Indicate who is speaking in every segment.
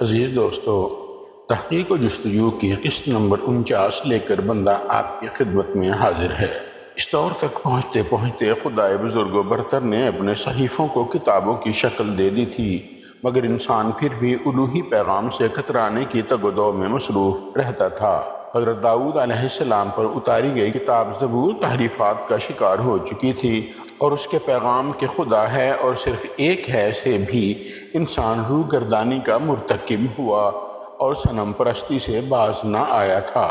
Speaker 1: عزیز دوستو، تحقیق و جستجو کی قسط نمبر 49 لے کر بندہ آپ کی خدمت میں حاضر ہے۔ اس دور تک پہنچتے پہنچتے خدائے بزرگ و برتر نے اپنے صحیفوں کو کتابوں کی شکل دے دی تھی، مگر انسان پھر بھی الوہی پیغام سے کترانے کی تگ و دو میں مصروف رہتا تھا۔ حضرت داؤد علیہ السلام پر اتاری گئی کتاب زبور تحریفات کا شکار ہو چکی تھی، اور اس کے پیغام کہ خدا ہے اور صرف ایک ہے سے بھی انسان روح گردانی کا مرتکب ہوا اور صنم پرستی سے باز نہ آیا تھا۔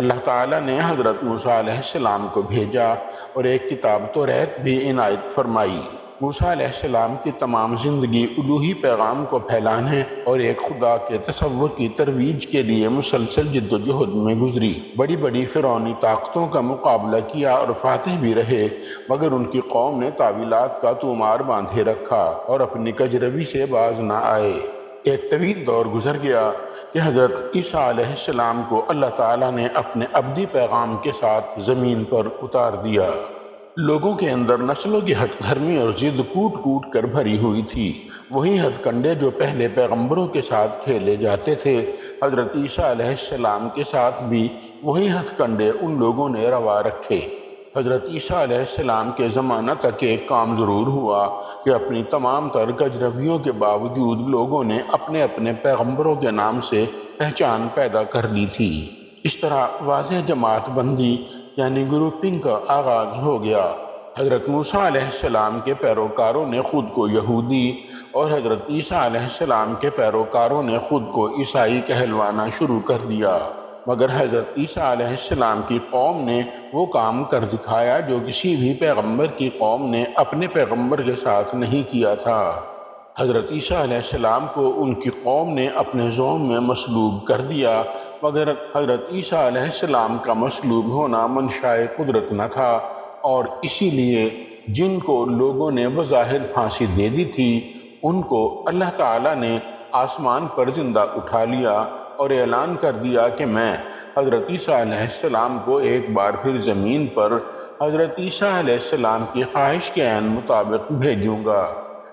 Speaker 1: اللہ تعالیٰ نے حضرت موسیٰ علیہ السلام کو بھیجا اور ایک کتاب توریت بھی عنایت فرمائی۔ موسیٰ علیہ السلام کی تمام زندگی الوہی پیغام کو پھیلانے اور ایک خدا کے تصور کی ترویج کے لیے مسلسل جد و جہد میں گزری۔ بڑی بڑی فرعونی طاقتوں کا مقابلہ کیا اور فاتح بھی رہے، مگر ان کی قوم نے تعویلات کا طومار باندھے رکھا اور اپنی کجروی سے باز نہ آئے۔ ایک طویل دور گزر گیا کہ حضرت عیسیٰ علیہ السلام کو اللہ تعالیٰ نے اپنے ابدی پیغام کے ساتھ زمین پر اتار دیا۔ لوگوں کے اندر نسلوں کی ہٹ دھرمی اور ضد کوٹ کوٹ کر بھری ہوئی تھی۔ وہی ہتھ کنڈے جو پہلے پیغمبروں کے ساتھ کھیلے جاتے تھے، حضرت عیسیٰ علیہ السلام کے ساتھ بھی وہی ہتھ کنڈے ان لوگوں نے روا رکھے۔ حضرت عیسیٰ علیہ السلام کے زمانہ تک ایک کام ضرور ہوا کہ اپنی تمام تر کجرویوں کے باوجود لوگوں نے اپنے اپنے پیغمبروں کے نام سے پہچان پیدا کر لی تھی۔ اس طرح واضح جماعت بندی یعنی گروپنگ کا آغاز ہو گیا۔ حضرت موسیٰ علیہ السلام کے پیروکاروں نے خود کو یہودی اور حضرت عیسیٰ علیہ السلام کے پیروکاروں نے خود کو عیسائی کہلوانا شروع کر دیا، مگر حضرت عیسیٰ علیہ السلام کی قوم نے وہ کام کر دکھایا جو کسی بھی پیغمبر کی قوم نے اپنے پیغمبر کے ساتھ نہیں کیا تھا۔ حضرت عیسیٰ علیہ السلام کو ان کی قوم نے اپنے زوم میں مصلوب کر دیا، مگر حضرت عیسیٰ علیہ السلام کا مصلوب ہونا منشائے قدرت نہ تھا، اور اسی لیے جن کو لوگوں نے بظاہر پھانسی دے دی تھی ان کو اللہ تعالیٰ نے آسمان پر زندہ اٹھا لیا اور اعلان کر دیا کہ میں حضرت عیسیٰ علیہ السلام کو ایک بار پھر زمین پر حضرت عیسیٰ علیہ السلام کی خواہش کے عین مطابق بھیجوں گا۔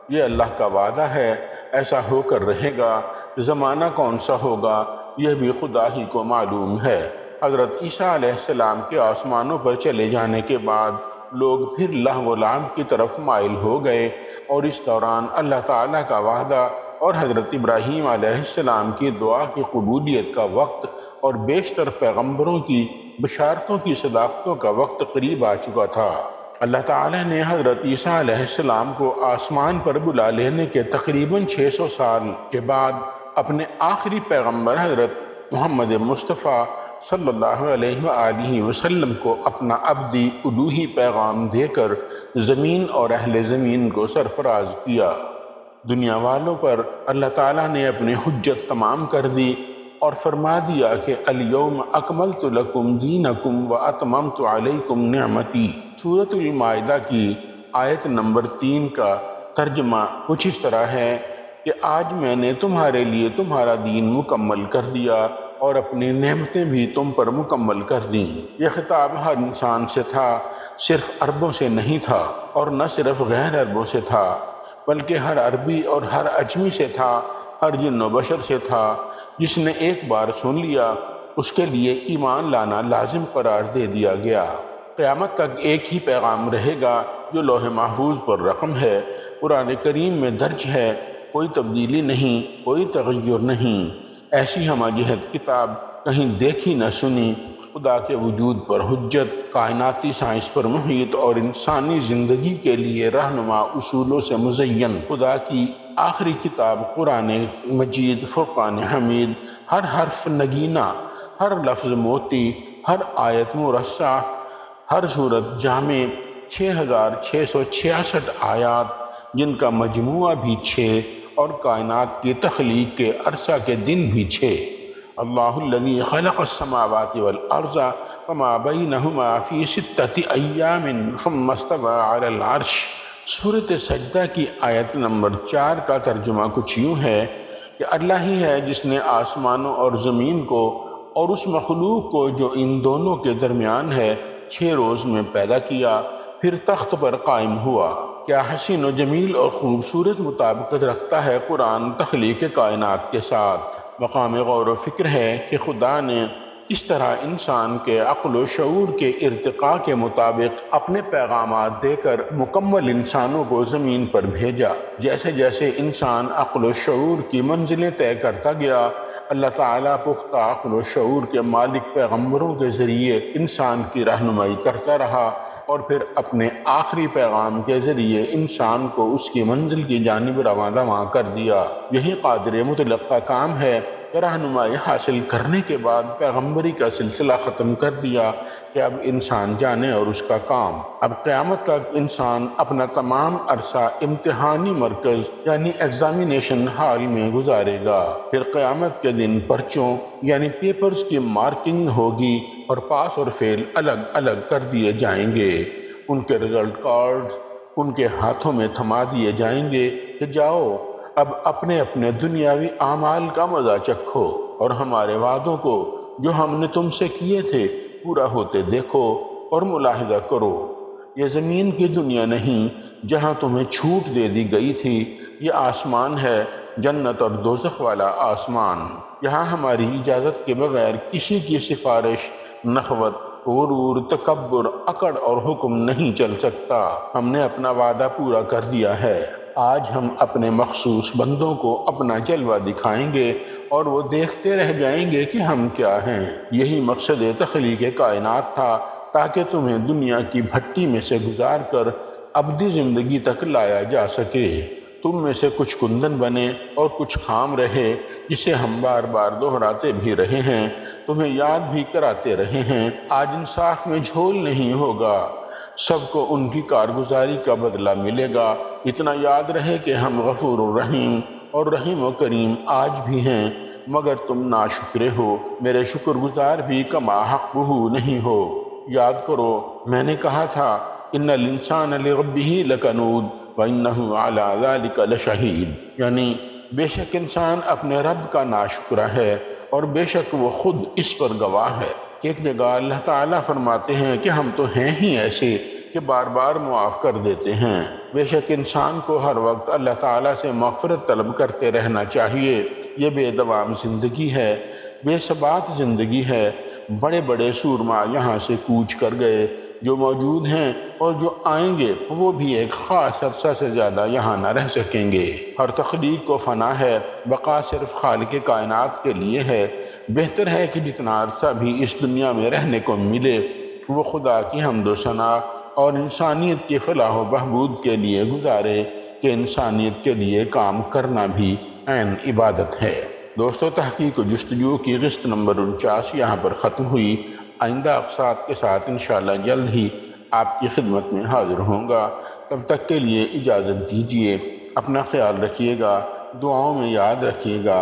Speaker 1: یہ اللہ کا وعدہ ہے، ایسا ہو کر رہے گا۔ زمانہ کون سا ہوگا یہ بھی خدا ہی کو معلوم ہے۔ حضرت عیسیٰ علیہ السلام کے آسمانوں پر چلے جانے کے بعد لوگ پھر لہو و لعب کی طرف مائل ہو گئے، اور اس دوران اللہ تعالیٰ کا وعدہ اور حضرت ابراہیم علیہ السلام کی دعا کی قبولیت کا وقت اور بیشتر پیغمبروں کی بشارتوں کی صداقتوں کا وقت قریب آ چکا تھا۔ اللہ تعالیٰ نے حضرت عیسیٰ علیہ السلام کو آسمان پر بلا لینے کے تقریباً 600 سال کے بعد اپنے آخری پیغمبر حضرت محمد مصطفیٰ صلی اللہ علیہ وآلہ وسلم کو اپنا ابدی الوہی پیغام دے کر زمین اور اہل زمین کو سرفراز کیا۔ دنیا والوں پر اللہ تعالیٰ نے اپنی حجت تمام کر دی اور فرما دیا کہ الیوم اکملت لکم دینکم واتممت علیکم نعمتی۔ سورۃ المائدہ کی آیت نمبر 3 کا ترجمہ کچھ اس طرح ہے کہ آج میں نے تمہارے لیے تمہارا دین مکمل کر دیا اور اپنی نعمتیں بھی تم پر مکمل کر دیں۔ یہ خطاب ہر انسان سے تھا، صرف عربوں سے نہیں تھا، اور نہ صرف غیر عربوں سے تھا، بلکہ ہر عربی اور ہر اجمی سے تھا، ہر جن و بشر سے تھا۔ جس نے ایک بار سن لیا اس کے لیے ایمان لانا لازم قرار دے دیا گیا۔ قیامت تک ایک ہی پیغام رہے گا جو لوح محفوظ پر رقم ہے، قرآن کریم میں درج ہے، کوئی تبدیلی نہیں، کوئی تغیر نہیں۔ ایسی ہمہ جہت کتاب کہیں دیکھی نہ سنی، خدا کے وجود پر حجت، کائناتی سائنس پر محیط اور انسانی زندگی کے لیے رہنما اصولوں سے مزین خدا کی آخری کتاب قرآن مجید فرقان حمید، ہر حرف نگینہ، ہر لفظ موتی، ہر آیت مرصع، ہر صورت جامع، 6666 آیات جن کا مجموعہ بھی 6 اور کائنات کی تخلیق کے عرصہ کے دن بھی 6۔ اللہ الذی خلق السماوات والارض وما بینہما فی 6 ایام ثم استوی علی العرش۔ سورۃ سجدہ کی آیت نمبر 4 کا ترجمہ کچھ یوں ہے کہ اللہ ہی ہے جس نے آسمانوں اور زمین کو اور اس مخلوق کو جو ان دونوں کے درمیان ہے 6 روز میں پیدا کیا، پھر تخت پر قائم ہوا۔ کیا حسین و جمیل اور خوبصورت مطابقت رکھتا ہے قرآن تخلیق کائنات کے ساتھ۔ مقام غور و فکر ہے کہ خدا نے اس طرح انسان کے عقل و شعور کے ارتقاء کے مطابق اپنے پیغامات دے کر مکمل انسانوں کو زمین پر بھیجا۔ جیسے جیسے انسان عقل و شعور کی منزلیں طے کرتا گیا، اللہ تعالیٰ پختہ عقل و شعور کے مالک پیغمبروں کے ذریعے انسان کی رہنمائی کرتا رہا، اور پھر اپنے آخری پیغام کے ذریعے انسان کو اس کی منزل کی جانب رواں کر دیا۔ یہی قادر مطلق کا کام ہے کہ رہنمائی حاصل کرنے کے بعد پیغمبری کا سلسلہ ختم کر دیا کہ اب انسان جانے اور اس کا کام۔ اب قیامت تک انسان اپنا تمام عرصہ امتحانی مرکز یعنی ایگزامینیشن ہال میں گزارے گا۔ پھر قیامت کے دن پرچوں یعنی پیپرز کی مارکنگ ہوگی اور پاس اور فیل الگ الگ کر دیے جائیں گے۔ ان کے رزلٹ کارڈز ان کے ہاتھوں میں تھما دیے جائیں گے کہ جاؤ اب اپنے اپنے دنیاوی اعمال کا مزہ چکھو اور ہمارے وعدوں کو جو ہم نے تم سے کیے تھے پورا ہوتے دیکھو اور ملاحظہ کرو۔ یہ زمین کی دنیا نہیں جہاں تمہیں چھوٹ دے دی گئی تھی، یہ آسمان ہے، جنت اور دوزخ والا آسمان۔ یہاں ہماری اجازت کے بغیر کسی کی سفارش، نخوت، غرور، تکبر، اکڑ اور حکم نہیں چل سکتا۔ ہم نے اپنا وعدہ پورا کر دیا ہے۔ آج ہم اپنے مخصوص بندوں کو اپنا جلوہ دکھائیں گے اور وہ دیکھتے رہ جائیں گے کہ ہم کیا ہیں۔ یہی مقصد تخلیق کائنات تھا، تاکہ تمہیں دنیا کی بھٹی میں سے گزار کر ابدی زندگی تک لایا جا سکے۔ تم میں سے کچھ کندن بنے اور کچھ خام رہے، جسے ہم بار بار دہراتے بھی رہے ہیں، تمہیں یاد بھی کراتے رہے ہیں۔ آج انصاف میں جھول نہیں ہوگا، سب کو ان کی کارگزاری کا بدلہ ملے گا۔ اتنا یاد رہے کہ ہم غفور الرحیم اور رحیم و کریم آج بھی ہیں، مگر تم ناشکرے ہو، میرے شکر گزار بھی کما حقہ نہیں ہو۔ یاد کرو میں نے کہا تھا ان الانسان لربہ لکنود وانہ علی ذلک لشہید، یعنی بے شک انسان اپنے رب کا ناشکرہ ہے اور بے شک وہ خود اس پر گواہ ہے۔ ایک جگہ اللہ تعالیٰ فرماتے ہیں کہ ہم تو ہیں ہی ایسے کہ بار بار معاف کر دیتے ہیں۔ بے شک انسان کو ہر وقت اللہ تعالیٰ سے مغفرت طلب کرتے رہنا چاہیے۔ یہ بے دوام زندگی ہے، بے ثبات زندگی ہے۔ بڑے بڑے سورما یہاں سے کوچ کر گئے، جو موجود ہیں اور جو آئیں گے وہ بھی ایک خاص عرصہ سے زیادہ یہاں نہ رہ سکیں گے۔ ہر تخلیق کو فنا ہے، بقا صرف خالق کائنات کے لیے ہے۔ بہتر ہے کہ جتنا عرصہ بھی اس دنیا میں رہنے کو ملے وہ خدا کی حمد و ثنا اور انسانیت کی فلاح و بہبود کے لیے گزارے، کہ انسانیت کے لیے کام کرنا بھی عین عبادت ہے۔ دوستو، تحقیق و جستجو کی قسط نمبر 49 یہاں پر ختم ہوئی۔ آئندہ اقساط کے ساتھ انشاءاللہ جلد ہی آپ کی خدمت میں حاضر ہوں گا۔ تب تک کے لیے اجازت دیجیے، اپنا خیال رکھیے گا، دعاؤں میں یاد رکھیے گا۔